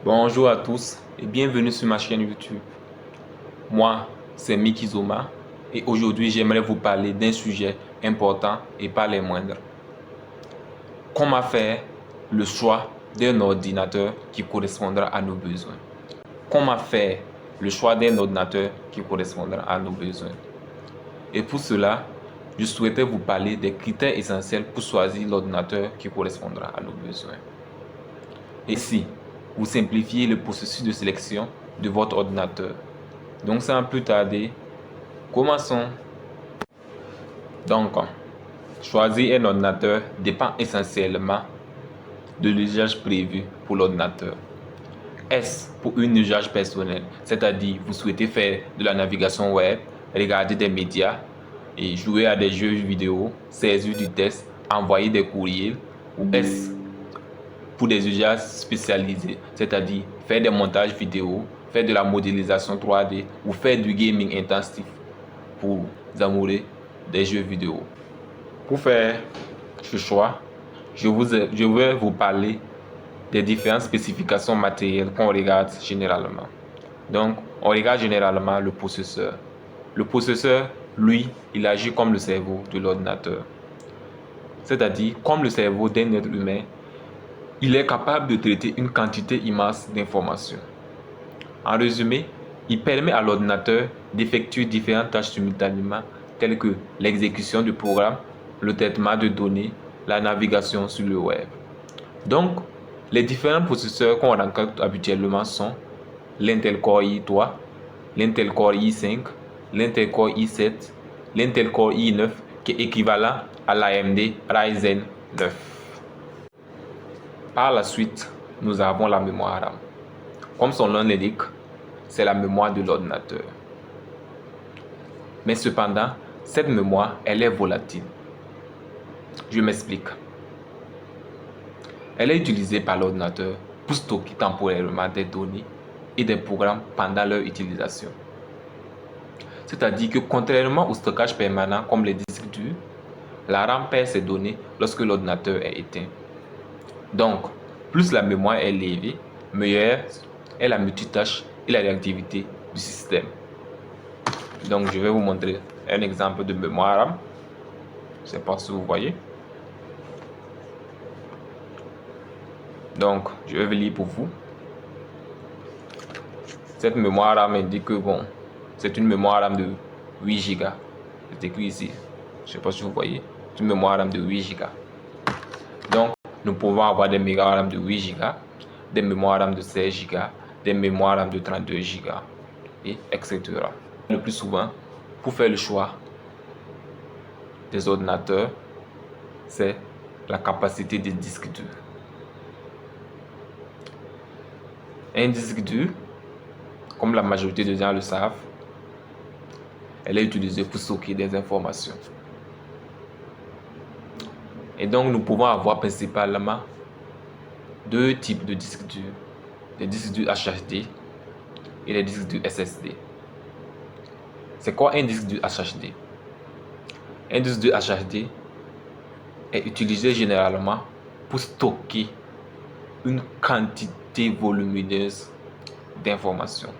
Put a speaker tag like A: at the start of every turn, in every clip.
A: Bonjour à tous et bienvenue sur ma chaîne YouTube. Moi, c'est Miki Zoma et aujourd'hui j'aimerais vous parler d'un sujet important et pas les moindres. Comment faire le choix d'un ordinateur qui correspondra à nos besoins? Comment faire le choix d'un ordinateur qui correspondra à nos besoins? Et pour cela, je souhaitais vous parler des critères essentiels pour choisir l'ordinateur qui correspondra à nos besoins. Et si vous simplifiez le processus de sélection de votre ordinateur. Donc sans plus tarder, commençons. Donc, choisir un ordinateur dépend essentiellement de l'usage prévu pour l'ordinateur. Est-ce pour un usage personnel, c'est-à-dire vous souhaitez faire de la navigation web, regarder des médias et jouer à des jeux vidéo, saisir du test, envoyer des courriels, ou est-ce pour des usages spécialisés, c'est-à-dire faire des montages vidéo, faire de la modélisation 3D ou faire du gaming intensif pour les amoureux des jeux vidéo. Pour faire ce choix, je vais vous parler des différentes spécifications matérielles qu'on regarde généralement. Donc, on regarde généralement le processeur. Le processeur, lui, il agit comme le cerveau de l'ordinateur. C'est-à-dire, comme le cerveau d'un être humain, il est capable de traiter une quantité immense d'informations. En résumé, il permet à l'ordinateur d'effectuer différentes tâches simultanément, telles que l'exécution de programmes, le traitement de données, la navigation sur le web. Donc, les différents processeurs qu'on rencontre habituellement sont l'Intel Core i3, l'Intel Core i5, l'Intel Core i7, l'Intel Core i9 qui est équivalent à l'AMD Ryzen 9. Par la suite, nous avons la mémoire RAM. Comme son nom l'indique, c'est la mémoire de l'ordinateur. Mais cependant, cette mémoire, elle est volatile. Je m'explique. Elle est utilisée par l'ordinateur pour stocker temporairement des données et des programmes pendant leur utilisation. C'est-à-dire que contrairement au stockage permanent comme les disques durs, la RAM perd ses données lorsque l'ordinateur est éteint. Donc, plus la mémoire est élevée, meilleure est la multitâche et la réactivité du système. Donc, je vais vous montrer un exemple de mémoire RAM. Je ne sais pas si vous voyez. Donc, je vais lire pour vous. Cette mémoire RAM indique que bon, c'est une mémoire RAM de 8 Go. C'est écrit ici. Je ne sais pas si vous voyez. C'est une mémoire RAM de 8 Go. Donc, nous pouvons avoir des mémoires RAM de 8 Go, des mémoires RAM de 16 Go, des mémoires RAM de 32 Go, et etc. Le plus souvent, pour faire le choix des ordinateurs, c'est la capacité des disques durs. Un disque dur, comme la majorité des gens le savent, elle est utilisée pour stocker des informations. Et donc, nous pouvons avoir principalement deux types de disques durs. Les disques durs HDD et les disques durs SSD. C'est quoi un disque dur HDD? Un disque dur HDD est utilisé généralement pour stocker une quantité volumineuse d'informations.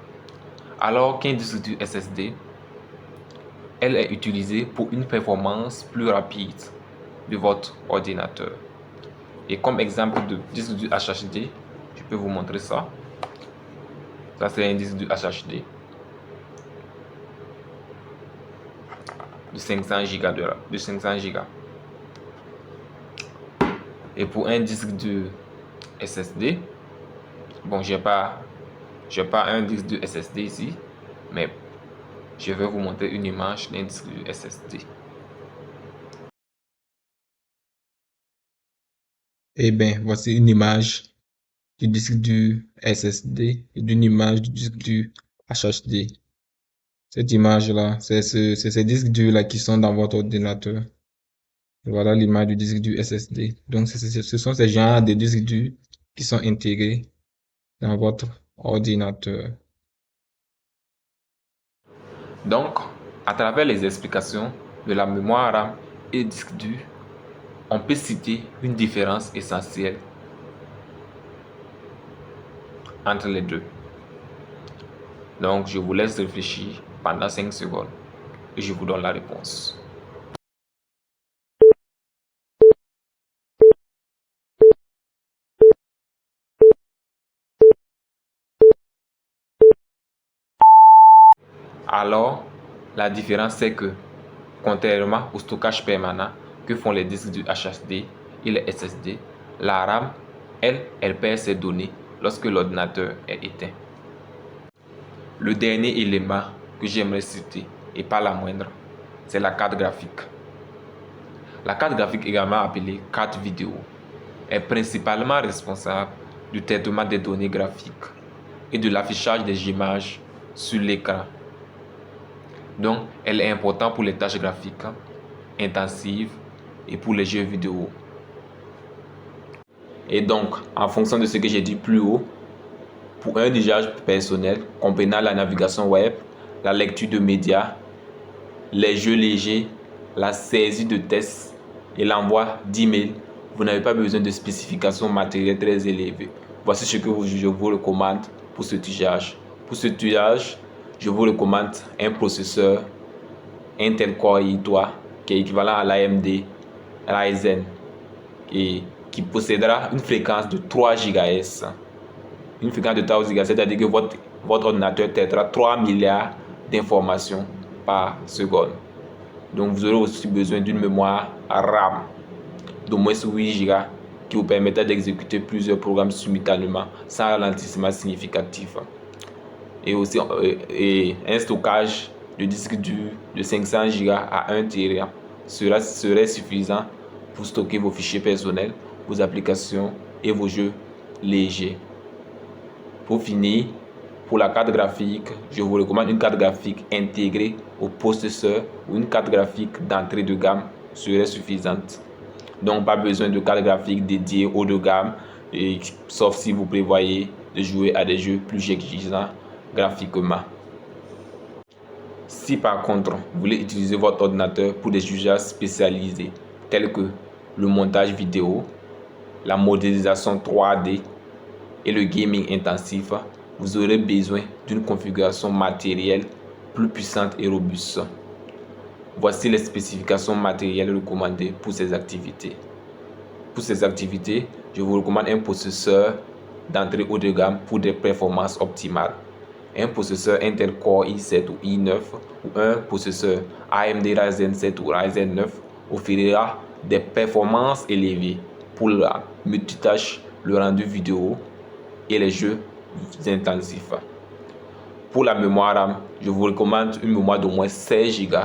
A: Alors qu'un disque dur SSD, elle est utilisée pour une performance plus rapide de votre ordinateur. Et comme exemple de disque dur HDD, je peux vous montrer ça. Ça, c'est un disque dur HDD de 500 Go de 500 Go. Et pour un disque dur SSD, bon, j'ai pas un disque dur SSD ici, mais je vais vous montrer une image d'un disque dur SSD. Eh bien, voici une image du disque dur SSD et d'une image du disque dur HDD. Cette image-là, c'est ces disques durs-là qui sont dans votre ordinateur. Voilà l'image du disque dur SSD. Donc, ce sont ces genres de disques durs qui sont intégrés dans votre ordinateur. Donc, à travers les explications de la mémoire RAM et disque dur, on peut citer une différence essentielle entre les deux? Donc, je vous laisse réfléchir pendant 5 secondes et je vous donne la réponse. Alors, la différence c'est que, contrairement au stockage permanent que font les disques du HDD et les SSD, la RAM, elle perd ses données lorsque l'ordinateur est éteint. Le dernier élément que j'aimerais citer, et pas la moindre, c'est la carte graphique. La carte graphique, également appelée carte vidéo, est principalement responsable du traitement des données graphiques et de l'affichage des images sur l'écran. Donc, elle est importante pour les tâches graphiques intensives et pour les jeux vidéo. Et donc, en fonction de ce que j'ai dit plus haut, pour un usage personnel comprenant la navigation web, la lecture de médias, les jeux légers, la saisie de tests et l'envoi d'emails, vous n'avez pas besoin de spécifications matérielles très élevées. Voici ce que je vous recommande pour cet usage. Pour cet usage, je vous recommande un processeur Intel Core i3 qui est équivalent à l'AMD Ryzen et qui possédera une fréquence de 3 GHz. Une fréquence de 3 GHz, c'est-à-dire que votre ordinateur traitera 3 milliards d'informations par seconde. Donc vous aurez aussi besoin d'une mémoire RAM d'au moins 8 Go qui vous permettra d'exécuter plusieurs programmes simultanément sans ralentissement significatif. Et aussi un stockage de disque dur de 500 Go à 1 Tera serait suffisant pour stocker vos fichiers personnels, vos applications et vos jeux légers. Pour finir, pour la carte graphique, je vous recommande une carte graphique intégrée au processeur ou une carte graphique d'entrée de gamme serait suffisante. Donc pas besoin de carte graphique dédiée haut de gamme, sauf si vous prévoyez de jouer à des jeux plus exigeants graphiquement. Si par contre vous voulez utiliser votre ordinateur pour des usages spécialisés tels que le montage vidéo, la modélisation 3D et le gaming intensif, vous aurez besoin d'une configuration matérielle plus puissante et robuste. Voici les spécifications matérielles recommandées pour ces activités. Pour ces activités, je vous recommande un processeur d'entrée haut de gamme pour des performances optimales. Un processeur Intel Core i7 ou i9 ou un processeur AMD Ryzen 7 ou Ryzen 9 offrira des performances élevées pour la multitâche, le rendu vidéo et les jeux intensifs. Pour la mémoire RAM, je vous recommande une mémoire d'au moins 16 Go,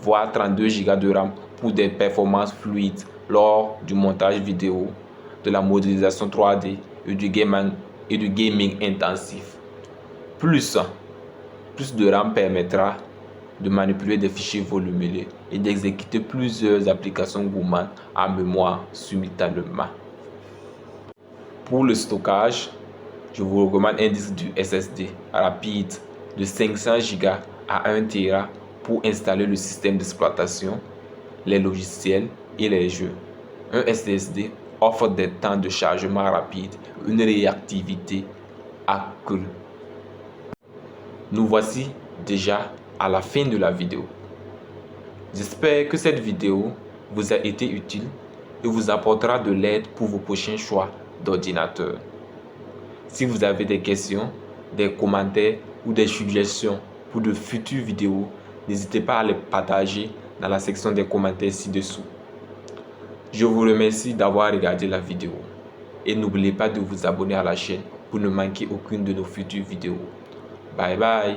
A: voire 32 Go de RAM pour des performances fluides lors du montage vidéo, de la modélisation 3D et du gaming intensif. Plus de RAM permettra de manipuler des fichiers volumineux et d'exécuter plusieurs applications gourmandes en mémoire simultanément. Pour le stockage, je vous recommande un disque dur SSD rapide de 500 Go à 1 Tera pour installer le système d'exploitation, les logiciels et les jeux. Un SSD offre des temps de chargement rapides, une réactivité accrue. Nous voici déjà à la fin de la vidéo. J'espère que cette vidéo vous a été utile et vous apportera de l'aide pour vos prochains choix d'ordinateur. Si vous avez des questions, des commentaires ou des suggestions pour de futures vidéos, n'hésitez pas à les partager dans la section des commentaires ci-dessous. Je vous remercie d'avoir regardé la vidéo et n'oubliez pas de vous abonner à la chaîne pour ne manquer aucune de nos futures vidéos. Bye bye.